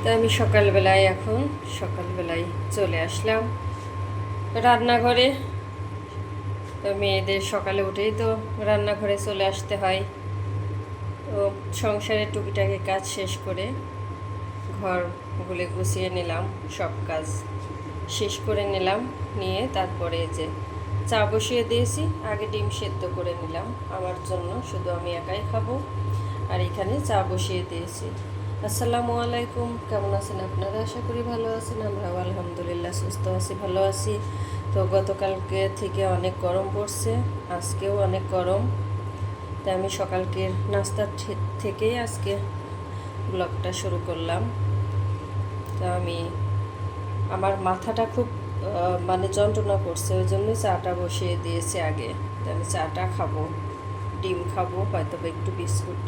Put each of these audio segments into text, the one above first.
তো আমি সকালবেলায় চলে আসলাম রান্নাঘরে। তো মেয়েদের সকালে উঠেই তো রান্নাঘরে চলে আসতে হয়। তো সংসারের টুকিটাকি কাজ শেষ করে ঘরগুলো গুছিয়ে নিলাম, সব কাজ শেষ করে নিলাম। নিয়ে তারপরে যে চা বসিয়ে দিয়েছি, আগে ডিম সেদ্ধ করে নিলাম আমার জন্য, শুধু আমি একাই খাবো। আর এখানে চা বসিয়ে দিয়েছি। আসসালামু আলাইকুম, কেমন আছেন আপনারা? আশা করি ভালো আছেন। আমরাও আলহামদুলিল্লাহ সুস্থ আছি, ভালো আছি। তো গতকালকে থেকে অনেক গরম পড়ছে, আজকেও অনেক গরম। তাই আমি সকালকের নাস্তার থেকেই আজকে ব্লগটা শুরু করলাম। তো আমার মাথাটা খুব যন্ত্রণা করছে, ওই জন্যই চাটা বসিয়ে দিয়েছি আগে। তো আমি চাটা খাবো, ডিম খাবো, হয়তো একটু বিস্কুট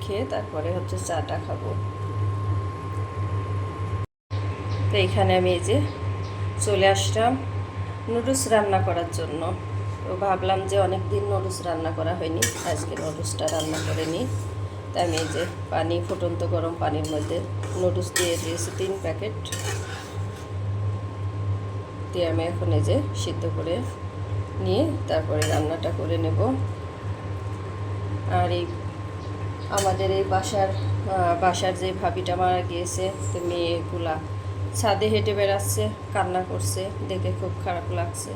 খেয়ে তারপরে হচ্ছে চাটা খাবো। তো এখানে আমি এই যে চলে আসলাম নুডলস রান্না করার জন্য। তো ভাবলাম যে অনেক দিন নুডলস রান্না করা হয়নি, আজকে নুডলসটা রান্না করে নিই। তাই আমি এই যে ফুটন্ত গরম পানির মধ্যে নুডলস দিয়ে দিয়েছি 3 প্যাকেট। দিয়ে আমি এখন এই যে সিদ্ধ করে নিয়ে তারপরে রান্নাটা করে নেব। আর আমাদের এই বাসার যে ভাবিটা মারা গিয়েছে, তো মেয়েগুলা ছাদে হেঁটে বেড়াচ্ছে, কান্না করছে, দেখে খুব খারাপ লাগছে।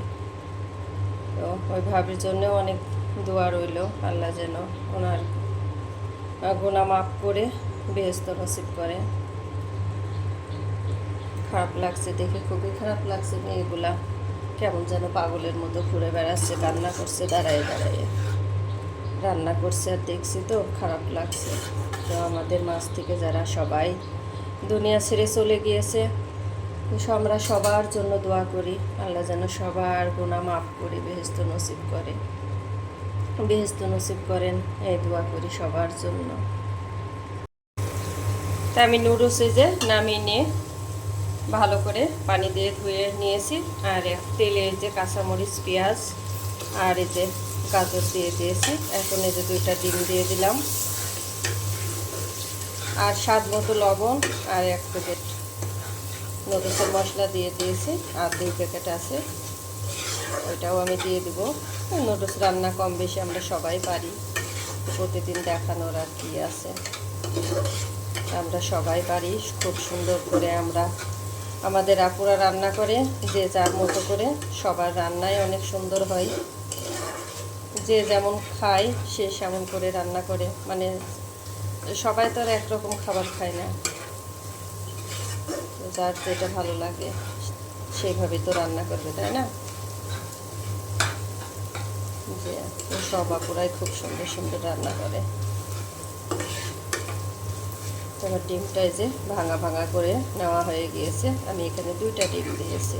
তো ওই ভাবির জন্যও অনেক দোয়া রইল, আল্লাহ যেন ওনার গুনাহ মাফ করে বেহেশত নসিব করে। খারাপ লাগছে, দেখে খুবই খারাপ লাগছে। মেয়েগুলা কেমন যেন পাগলের মতো ঘুরে বেড়াচ্ছে, কান্না করছে দাঁড়ায় দাঁড়ায়, রান্না করছে। আর দেখছি তো খারাপ লাগছে। তো আমাদের মাঝ থেকে যারা সবাই দুনিয়া ছেড়ে চলে গিয়েছে, আমরা সবার জন্য দোয়া করি, আল্লাহ যেন সবার গুনাহ মাফ করে বেহেশত নসিব করেন, এই দোয়া করি সবার জন্য। তা আমি নুডলসে যে নামিয়ে নিয়ে ভালো করে পানি দিয়ে ধুয়ে নিয়েছি। আর তেলে যে কাঁচামরিচ, পেঁয়াজ আর এই যে গাজর দিয়ে দিয়েছি। এখন এই যে 2টা ডিম দিয়ে দিলাম, আর স্বাদ মতো লবণ, আর 1 প্যাকেট নুডলসের মশলা দিয়ে দিয়েছি। আর 2 প্যাকেট আছে, ওইটাও আমি দিয়ে দিব। নুডলস রান্না কম বেশি আমরা সবাই পারি, প্রতিদিন দেখানোর আর কি আছে। আমরা সবাই পারি খুব সুন্দর করে। আমাদের আপুরা রান্না করে যে যার মতো করে, সবার রান্নাই অনেক সুন্দর হয়। যে যেমন খায় সে সেমন করে রান্না করে, সবাই তো আর একরকম খাবার খায় না। যার যেটা ভালো লাগে সেইভাবে তো রান্না করবে, তাই না? যে সব আপুরাই খুব সুন্দর সুন্দর রান্না করে। তোমার ডিমটাই যে ভাঙা ভাঙা করে নেওয়া হয়ে গিয়েছে। আমি এখানে 2টা ডিম দিয়েছি।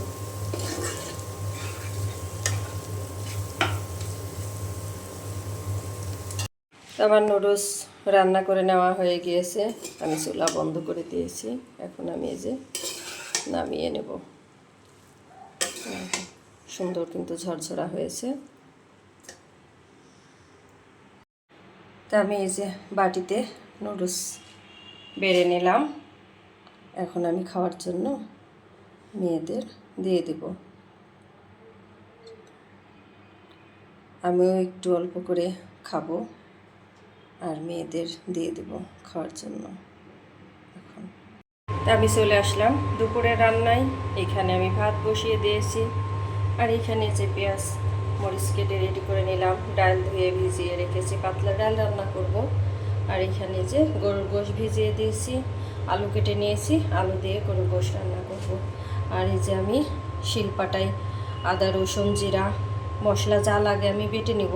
আমার নুডলস রান্না করে নেওয়া হয়ে গিয়েছে, আমি চুলা বন্ধ করে দিয়েছি। এখন আমি এই যে নামিয়ে নেব। সুন্দর কিন্তু ঝরঝরা হয়েছে। তা আমি এই যে বাটিতে নুডলস বেড়ে নিলাম। এখন আমি খাওয়ার জন্য মেয়েদের দিয়ে দেব। আমিও একটু অল্প করে খাবো, আর মেয়েদের দিয়ে দেব খাওয়ার জন্য। এখন আমি চলে আসলাম দুপুরের রান্নায়। এখানে আমি ভাত বসিয়ে দিয়েছি, আর এখানে যে পেঁয়াজ মরিচ কেটে রেডি করে নিলাম। ডাল ধুয়ে ভিজিয়ে রেখেছি, পাতলা ডাল রান্না করব। আর এখানে যে গরুর গোশ ভিজিয়ে দিয়েছি, আলু কেটে নিয়েছি, আলু দিয়ে গরুর গোশ রান্না করব। আর এই যে আমি শিলপাটায় আদা রসুন জিরা মশলা যা লাগে আমি বেটে নিব,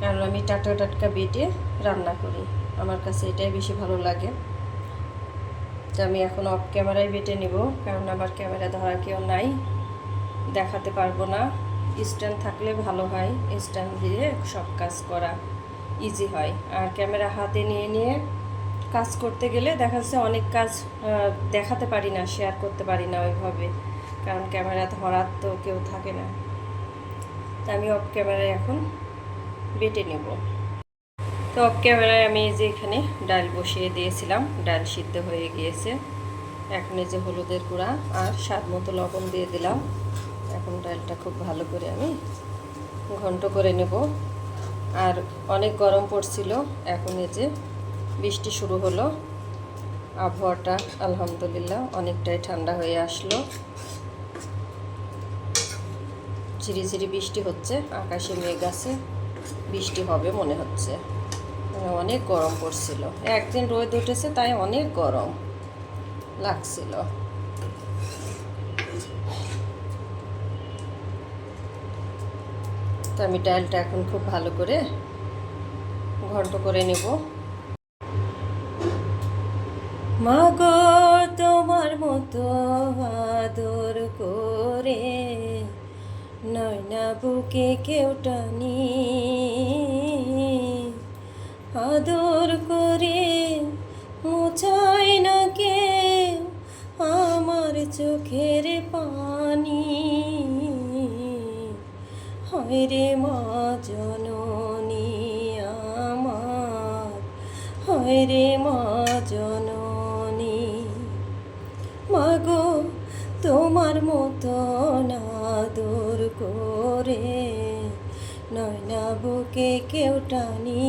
কারণ আমি টাটকা টাটকা বেটে রান্না করি, আমার কাছে এটাই বেশি ভালো লাগে। তো আমি এখন অফ ক্যামেরায় বেটে নিব, কারণ আমার ক্যামেরা ধরা কেউ নাই, দেখাতে পারবো না। স্ট্যান্ড থাকলে ভালো হয়, স্ট্যান্ড দিয়ে সব কাজ করা ইজি হয়। আর ক্যামেরা হাতে নিয়ে নিয়ে কাজ করতে গেলে দেখা যাচ্ছে অনেক কাজ দেখাতে পারি না, শেয়ার করতে পারি না ওইভাবে, কারণ ক্যামেরা ধরার তো কেউ থাকে না। তা আমি অফ ক্যামেরায় এখন বেটে নেব। তো অফ ক্যামেরায় আমি এই যে এখানে ডাল বসিয়ে দিয়েছিলাম, ডাল সিদ্ধ হয়ে গিয়েছে। এখন এই যে হলুদের গুঁড়া আর স্বাদ মতো লবণ দিয়ে দিলাম। এখন ডালটা খুব ভালো করে আমি ঘন্ট করে নেব। আর অনেক গরম পড়ছিল, এখন এই যে বৃষ্টি শুরু হলো। আবহাওয়াটা আলহামদুলিল্লাহ অনেকটাই ঠান্ডা হয়ে আসলো। ঝিরিঝিরি বৃষ্টি হচ্ছে, আকাশে মেঘ আছে, বৃষ্টি হবে মনে হচ্ছে। অনেক গরম পড়ছিল, একদিন রোদ উঠেছে তাই অনেক গরম লাগছিল। তো আমি ডালটা এখন খুব ভালো করে ঘন্ট করে নেব। মা গো তোমার মতো আদর করে নয়না বুকে কেউ টানি, আদর করে মোছায় না কেউ আমার চোখের পানি। হয় রে মা জননী আমার, হয় রে মা জননী। মাগো তোমার মতো আদর করে নয়না বুকে কেউ টানি,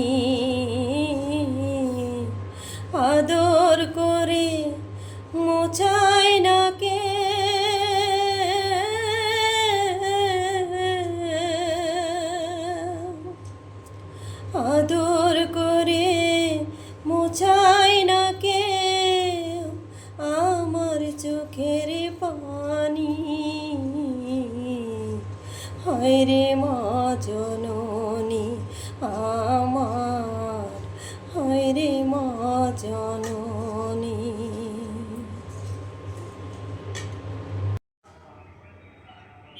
আদর করে মোছায় না কে, আদর করে মোছায় না কে আমার চোখের পানি। হয় রে মা জননী আমার, হয় রে মা জননী।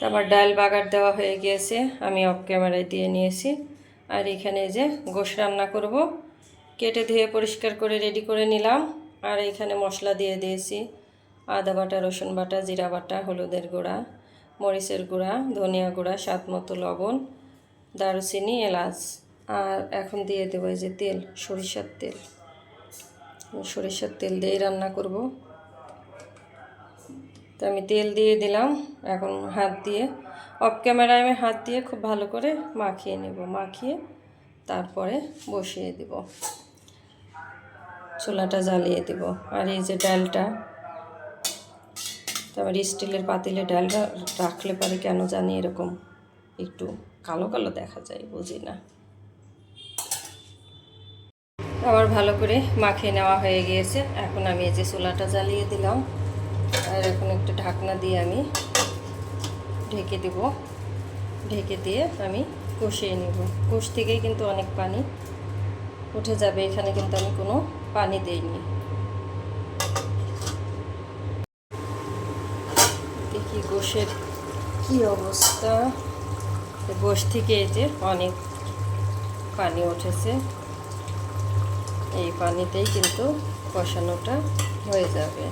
আমার ডাল বাগার দেওয়া হয়ে গিয়েছে, আমি অফ ক্যামেরায় দিয়ে নিয়েছি। আর এখানে যে গোশ রান্না করব, কেটে ধুয়ে পরিষ্কার করে রেডি করে নিলাম। আর এখানে মশলা দিয়ে দিয়েছি, আদা বাটা, রসুন বাটা, জিরা বাটা, হলুদের গুঁড়া, মরিচের গুঁড়া, ধনিয়া গুঁড়া, স্বাদ মতো লবণ, দারুচিনি, এলাচ। আর এখন দিয়ে দেবো এই যে তেল, সরিষার তেল। সরিষার তেল দিয়েই রান্না করব। তো আমি তেল দিয়ে দিলাম। এখন হাত দিয়ে, অফ ক্যামেরায় আমি হাত দিয়ে খুব ভালো করে মাখিয়ে নেব। মাখিয়ে তারপরে বসিয়ে দেব, চুলাটা জ্বালিয়ে দেব। আর এই যে ডালটা, তারপর স্টিলের পাতিলে ডালটা রাখলে পারে কেন জানি এরকম একটু কালো কালো দেখা যায়, বুঝি না। আবার ভালো করে মাখিয়ে নেওয়া হয়ে গিয়েছে। এখন আমি এই যে চুলাটা জ্বালিয়ে দিলাম। আর এখন একটু ঢাকনা দিয়ে আমি ঢেকে দেব। ঢেকে দিয়ে আমি কষিয়ে নেব। কষ থেকেই কিন্তু অনেক পানি উঠে যাবে, এখানে কিন্তু আমি কোনো পানি দেইনি। দেখি গোশের কি অবস্থা। গোশ থেকে এই যে অনেক পানি উঠেছে, এই পানিতেই কিন্তু কষানোটা হয়ে যাবে।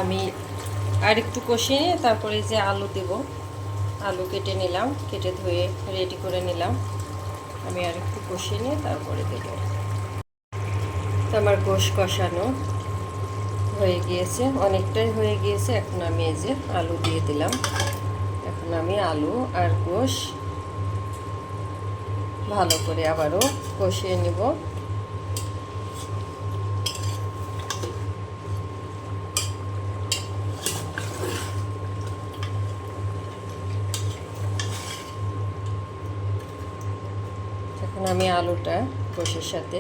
আমি আর একটু কষিয়ে নিয়ে তারপরে যে আলু দেব, আলু কেটে নিলাম, কেটে ধুয়ে রেডি করে নিলাম। আমি আর একটু কষিয়ে নিয়ে তারপরে দেব। তো আমার গোশ কষানো হয়ে গিয়েছে, অনেকটাই হয়ে গিয়েছে। এখন আমি এই যে আলু দিয়ে দিলাম। এখন আমি আলু আর গোশ ভালো করে আবারও কষিয়ে নিব। এখন আমি আলুটা গোশের সাথে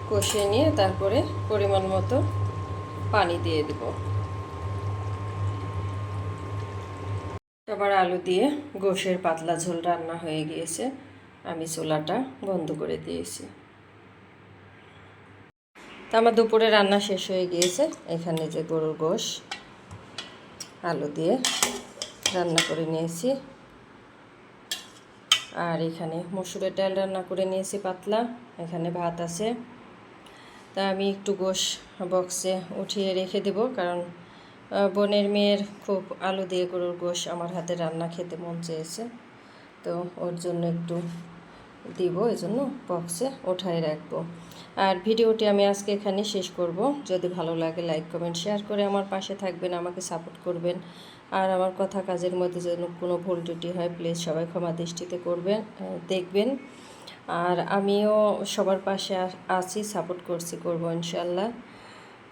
কষিয়ে নিয়ে তারপরে পরিমাণ মতো পানি দিয়ে দেব। আবার আলু দিয়ে গোশের পাতলা ঝোল রান্না হয়ে গিয়েছে। আমি চুলাটা বন্ধ করে দিয়েছি। তো আমার দুপুরে রান্না শেষ হয়ে গিয়েছে। এখানে যে গরুর গোশ আলু দিয়ে রান্না করে নিয়েছি। আর এখানে মসুরের ডাল রান্না করে নিয়েছি পাতলা। এখানে ভাত আছে। তা আমি একটু গোশ বক্সে উঠিয়ে রেখে দেব, কারণ বোনের মেয়ের খুব আলু দিয়ে গরুর গোশ আমার হাতে রান্না খেতে মন চেয়েছে, তো ওর জন্য একটু দিব, এই জন্য বক্সে ওঠায় রাখবো। আর ভিডিওটি আমি আজকে এখানে শেষ করব। যদি ভালো লাগে লাইক কমেন্ট শেয়ার করে আমার পাশে থাকবেন, আমাকে সাপোর্ট করবেন। আর আমার কথা কাজের মধ্যে যেন কোনো ভুল ত্রুটি হয় প্লিজ সবাই ক্ষমা দৃষ্টিতে দেখবেন। আর আমিও সবার পাশে আছি, সাপোর্ট করব ইনশাল্লাহ।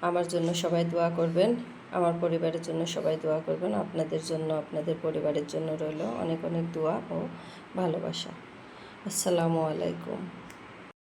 আমার জন্য সবাই দোয়া করবেন, আমার পরিবারের জন্য সবাই দোয়া করবেন। আপনাদের জন্য, আপনাদের পরিবারের জন্য রইল অনেক অনেক দোয়া ও ভালোবাসা। আসসালামু আলাইকুম।